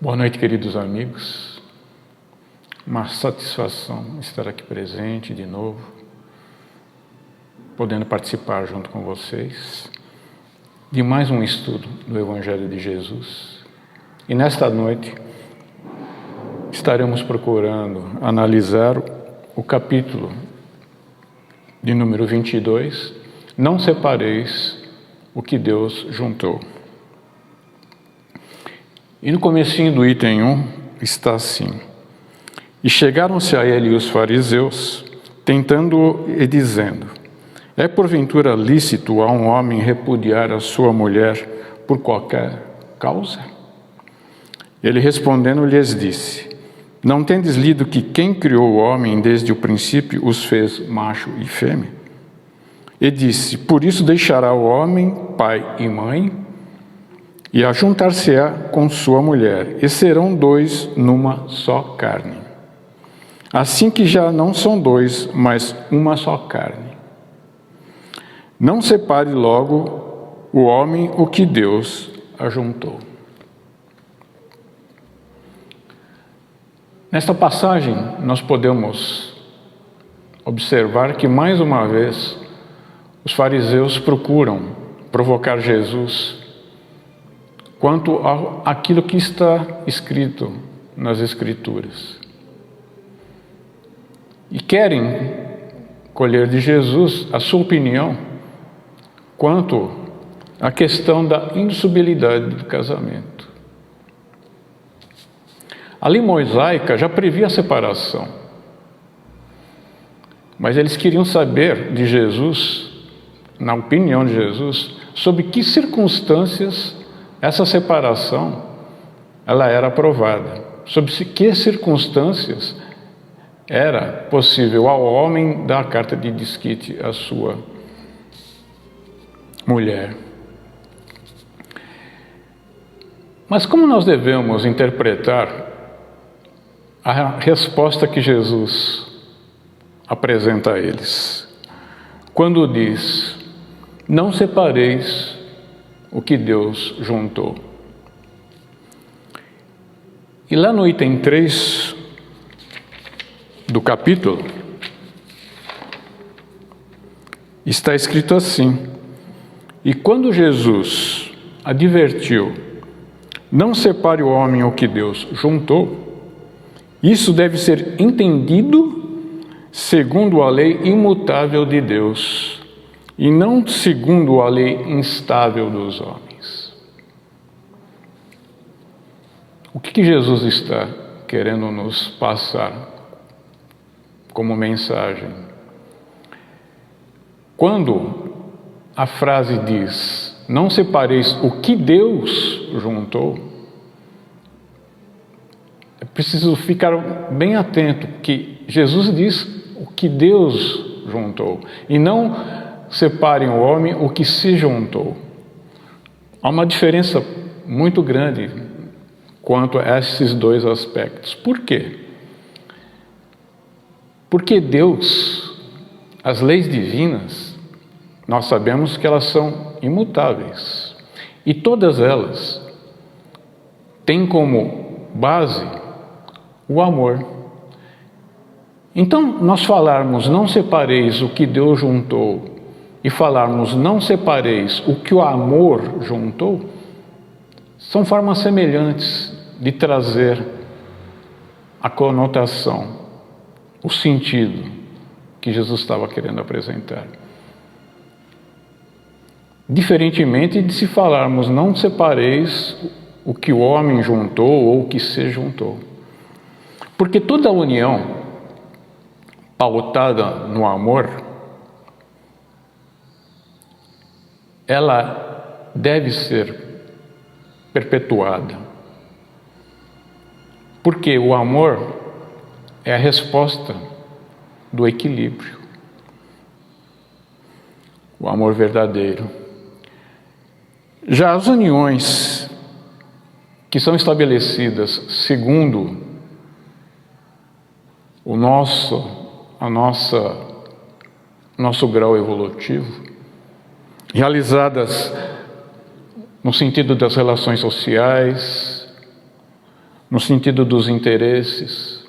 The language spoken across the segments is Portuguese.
Boa noite, queridos amigos. Uma satisfação estar aqui presente de novo, podendo participar junto com vocês de mais um estudo do Evangelho de Jesus. E nesta noite estaremos procurando analisar o capítulo de número 22, Não separeis o que Deus juntou. E no comecinho do item 1 está assim: E chegaram-se a ele os fariseus, tentando-o e dizendo: É porventura lícito a um homem repudiar a sua mulher por qualquer causa? Ele respondendo lhes disse: Não tendes lido que quem criou o homem desde o princípio os fez macho e fêmea? E disse: Por isso deixará o homem pai e mãe, e ajuntar-se-á com sua mulher, e serão dois numa só carne. Assim que já não são dois, mas uma só carne. Não separe logo o homem o que Deus ajuntou. Nesta passagem, nós podemos observar que, mais uma vez, os fariseus procuram provocar Jesus quanto àquilo que está escrito nas Escrituras. E querem colher de Jesus a sua opinião quanto à questão da indissolubilidade do casamento. A lei mosaica já previa a separação, mas eles queriam saber de Jesus, na opinião de Jesus, sobre que circunstâncias essa separação ela era aprovada, sob que circunstâncias era possível ao homem dar a carta de desquite à sua mulher. Mas como nós devemos interpretar a resposta que Jesus apresenta a eles, quando diz: Não separeis o que Deus juntou? E lá no item 3 do capítulo, está escrito assim: E quando Jesus advertiu, não separe o homem o que Deus juntou, isso deve ser entendido segundo a lei imutável de Deus, e não segundo a lei instável dos homens. O que Jesus está querendo nos passar como mensagem? Quando a frase diz: Não separeis o que Deus juntou, é preciso ficar bem atento que Jesus diz o que Deus juntou, e não separem o homem o que se juntou. Há uma diferença muito grande quanto a esses dois aspectos. Por quê? Porque Deus, as leis divinas, nós sabemos que elas são imutáveis. E todas elas têm como base o amor. Então, nós falarmos não separeis o que Deus juntou e falarmos não separeis o que o amor juntou, são formas semelhantes de trazer a conotação, o sentido que Jesus estava querendo apresentar. Diferentemente de se falarmos não separeis o que o homem juntou ou o que se juntou. Porque toda união pautada no amor, ela deve ser perpetuada. Porque o amor é a resposta do equilíbrio. O amor verdadeiro. Já as uniões que são estabelecidas segundo o nosso grau evolutivo, realizadas no sentido das relações sociais, no sentido dos interesses,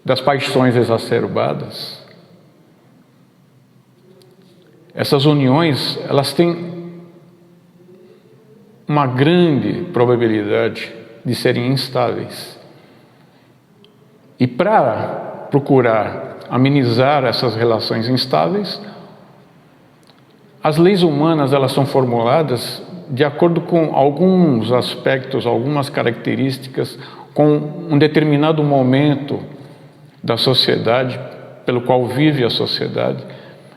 das paixões exacerbadas. Essas uniões, elas têm uma grande probabilidade de serem instáveis. E para procurar amenizar essas relações instáveis, as leis humanas, elas são formuladas de acordo com alguns aspectos, algumas características, com um determinado momento da sociedade, pelo qual vive a sociedade.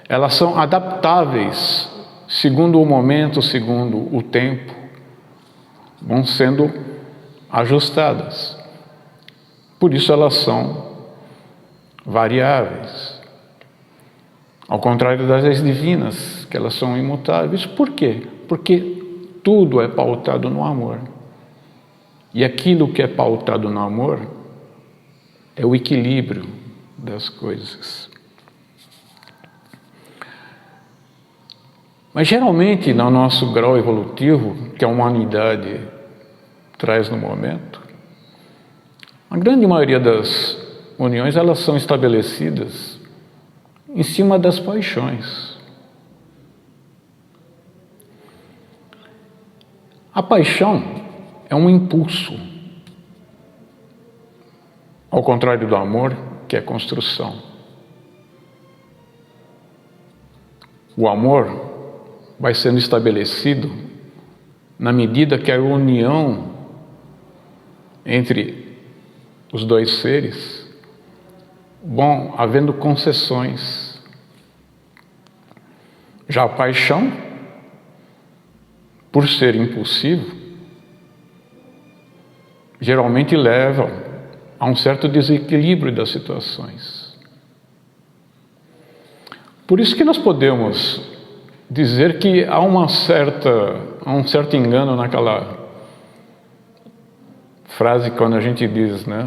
Elas são adaptáveis segundo o momento, segundo o tempo, vão sendo ajustadas. Por isso elas são variáveis. Ao contrário das leis divinas, que elas são imutáveis. Por quê? Porque tudo é pautado no amor. E aquilo que é pautado no amor é o equilíbrio das coisas. Mas geralmente, no nosso grau evolutivo, que a humanidade traz no momento, a grande maioria das uniões, elas são estabelecidas em cima das paixões. A paixão é um impulso, ao contrário do amor, que é construção. O amor vai sendo estabelecido na medida que a união entre os dois seres vão havendo concessões. Já a paixão, por ser impulsivo, geralmente leva a um certo desequilíbrio das situações. Por isso que nós podemos dizer que há um certo engano naquela frase quando a gente diz, né?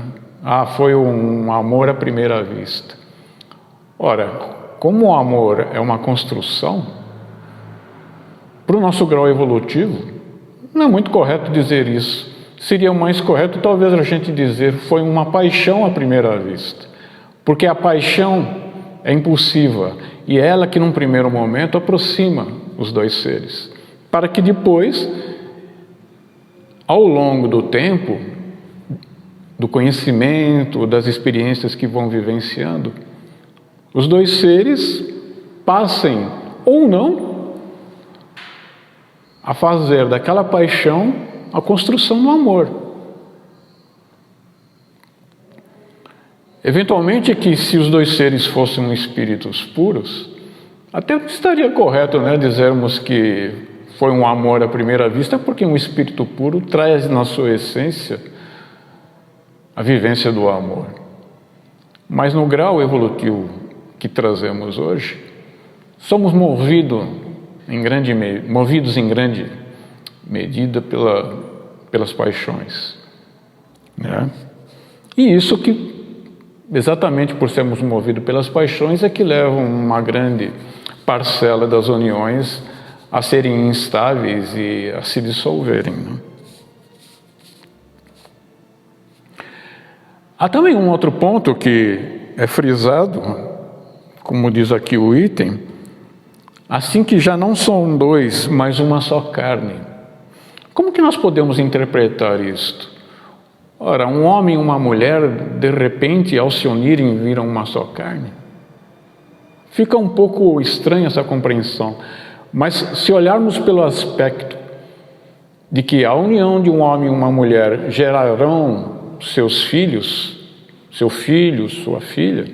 Foi um amor à primeira vista. Ora, como o amor é uma construção, para o nosso grau evolutivo, não é muito correto dizer isso. Seria mais correto talvez a gente dizer foi uma paixão à primeira vista. Porque a paixão é impulsiva e é ela que num primeiro momento aproxima os dois seres. Para que depois, ao longo do tempo, do conhecimento, das experiências que vão vivenciando, os dois seres passem ou não a fazer daquela paixão a construção do amor. Eventualmente, que se os dois seres fossem espíritos puros, até estaria correto, né, dizermos que foi um amor à primeira vista, porque um espírito puro traz na sua essência a vivência do amor. Mas no grau evolutivo que trazemos hoje, somos movidos em grande medida pelas paixões, né? E isso que, exatamente por sermos movidos pelas paixões, é que levam uma grande parcela das uniões a serem instáveis e a se dissolverem, né? Há também um outro ponto que é frisado, como diz aqui o item, assim que já não são dois, mas uma só carne. Como que nós podemos interpretar isto? Ora, um homem e uma mulher, de repente, ao se unirem, viram uma só carne? Fica um pouco estranha essa compreensão, mas se olharmos pelo aspecto de que a união de um homem e uma mulher gerarão seus filhos, seu filho, sua filha,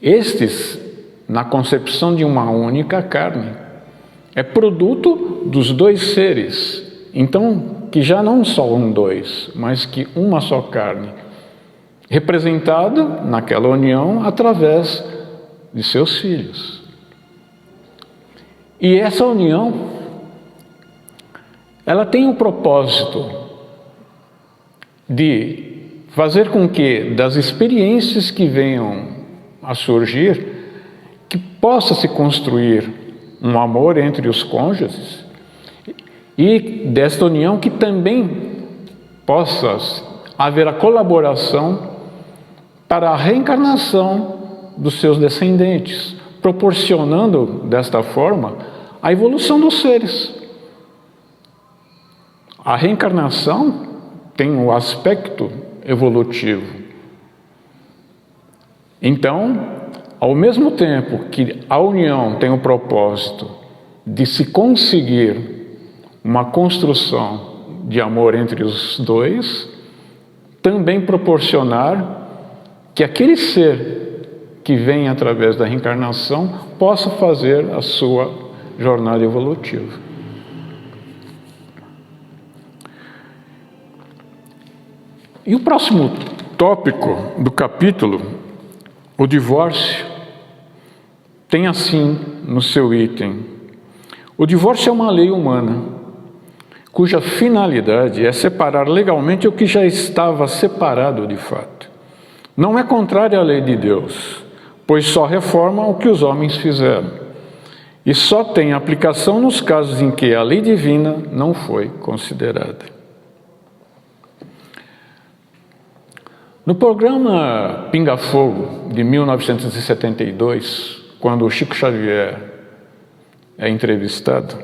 estes, na concepção de uma única carne, é produto dos dois seres, então que já não são dois, mas que uma só carne, representado naquela união através de seus filhos. E essa união, ela tem o propósito de fazer com que, das experiências que venham a surgir, que possa se construir um amor entre os cônjuges, e desta união que também possa haver a colaboração para a reencarnação dos seus descendentes, proporcionando, desta forma, a evolução dos seres. A reencarnação tem um aspecto evolutivo. Então, ao mesmo tempo que a união tem o propósito de se conseguir uma construção de amor entre os dois, também proporcionar que aquele ser que vem através da reencarnação possa fazer a sua jornada evolutiva. E o próximo tópico do capítulo, o divórcio, tem assim no seu item: o divórcio é uma lei humana, cuja finalidade é separar legalmente o que já estava separado de fato. Não é contrária à lei de Deus, pois só reforma o que os homens fizeram, e só tem aplicação nos casos em que a lei divina não foi considerada. No programa Pinga Fogo, de 1972, quando o Chico Xavier é entrevistado,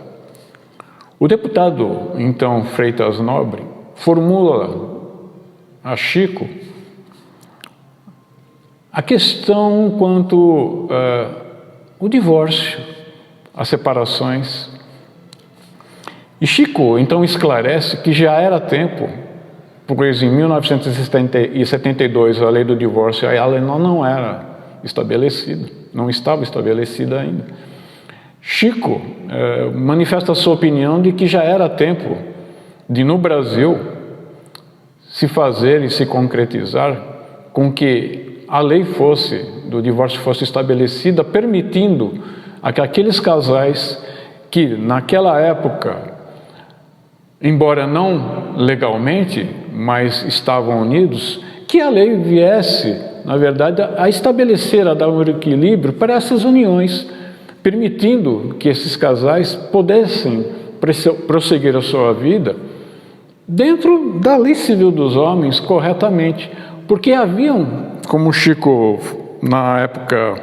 o deputado, então, Freitas Nobre, formula a Chico a questão quanto o divórcio, as separações. E Chico, então, esclarece que já era tempo, pois em 1972 a lei do divórcio ela não era estabelecida, não estava estabelecida ainda. Chico manifesta a sua opinião de que já era tempo de, no Brasil, se fazer e se concretizar com que a lei do divórcio fosse estabelecida, permitindo a que aqueles casais que naquela época, embora não legalmente, mas estavam unidos, que a lei viesse, na verdade, a estabelecer, a dar um equilíbrio para essas uniões, permitindo que esses casais pudessem prosseguir a sua vida dentro da lei civil dos homens, corretamente. Porque haviam, como Chico, na época,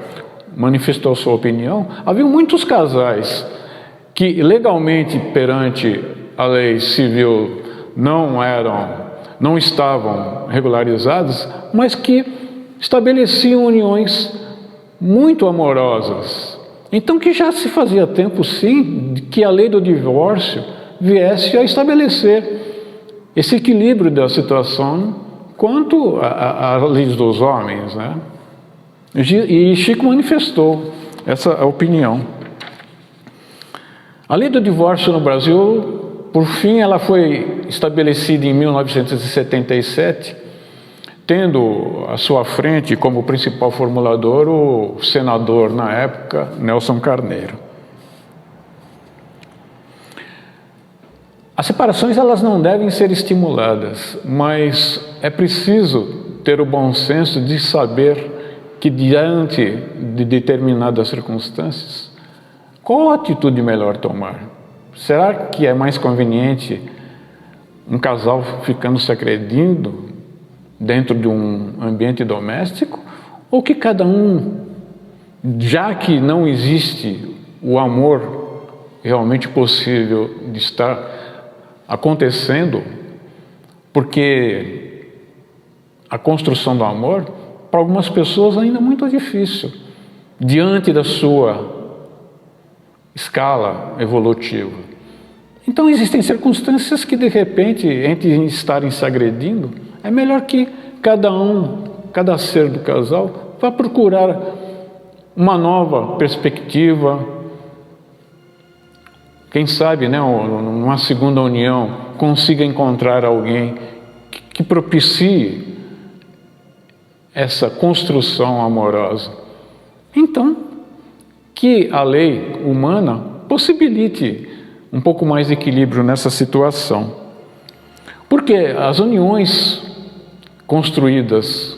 manifestou sua opinião, haviam muitos casais que legalmente perante a lei civil não estavam regularizados, mas que estabeleciam uniões muito amorosas. Então que já se fazia tempo, sim, que a lei do divórcio viesse a estabelecer esse equilíbrio da situação quanto às leis dos homens, né? E Chico manifestou essa opinião. A lei do divórcio no Brasil, por fim, ela foi estabelecida em 1977, tendo à sua frente como principal formulador o senador, na época, Nelson Carneiro. As separações elas não devem ser estimuladas, mas é preciso ter o bom senso de saber que, diante de determinadas circunstâncias, qual a atitude melhor tomar? Será que é mais conveniente um casal ficando se agredindo dentro de um ambiente doméstico? Ou que cada um, já que não existe o amor realmente possível de estar acontecendo, porque a construção do amor, para algumas pessoas, ainda é muito difícil, diante da sua escala evolutiva. Então existem circunstâncias que, de repente, entre estarem se agredindo, é melhor que cada ser do casal vá procurar uma nova perspectiva, quem sabe, né, numa segunda união, consiga encontrar alguém que propicie essa construção amorosa. Então, que a lei humana possibilite um pouco mais de equilíbrio nessa situação. Porque as uniões construídas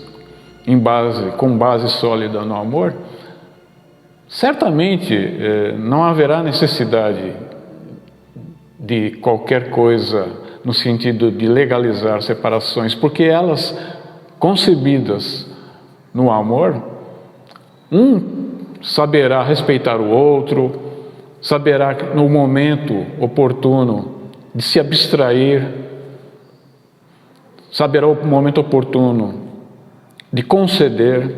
com base sólida no amor, certamente não haverá necessidade de qualquer coisa no sentido de legalizar separações, porque elas, concebidas no amor, saberá respeitar o outro, saberá no momento oportuno de se abstrair, saberá o momento oportuno de conceder,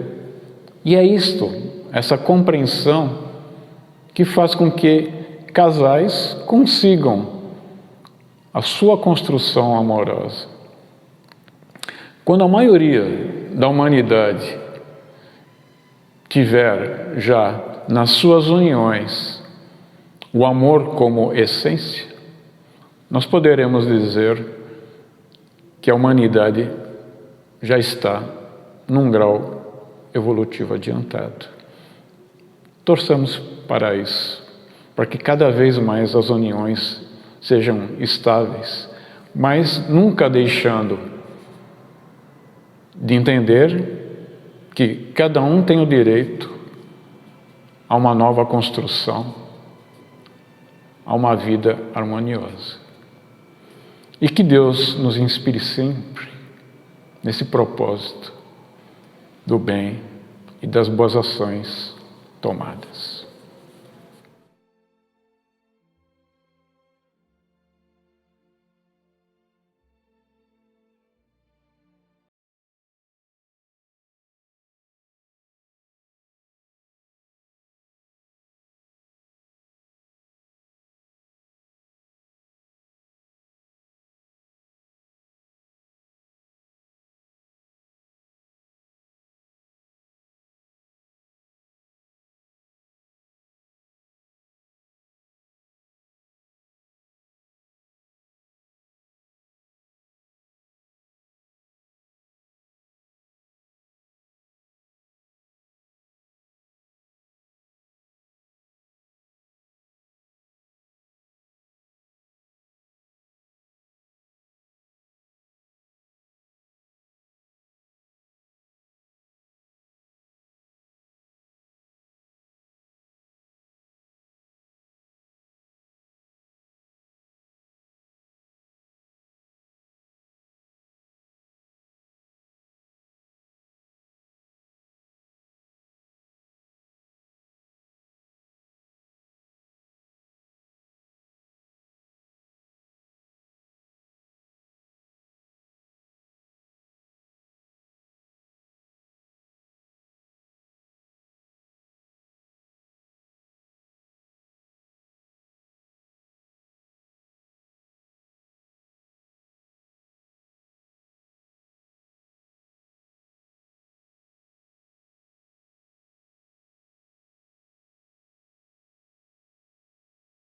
e é isto, essa compreensão, que faz com que casais consigam a sua construção amorosa. Quando a maioria da humanidade tiver já nas suas uniões o amor como essência, nós poderemos dizer que a humanidade já está num grau evolutivo adiantado. Torçamos para isso, para que cada vez mais as uniões sejam estáveis, mas nunca deixando de entender que cada um tem o direito a uma nova construção, a uma vida harmoniosa. E que Deus nos inspire sempre nesse propósito do bem e das boas ações tomadas.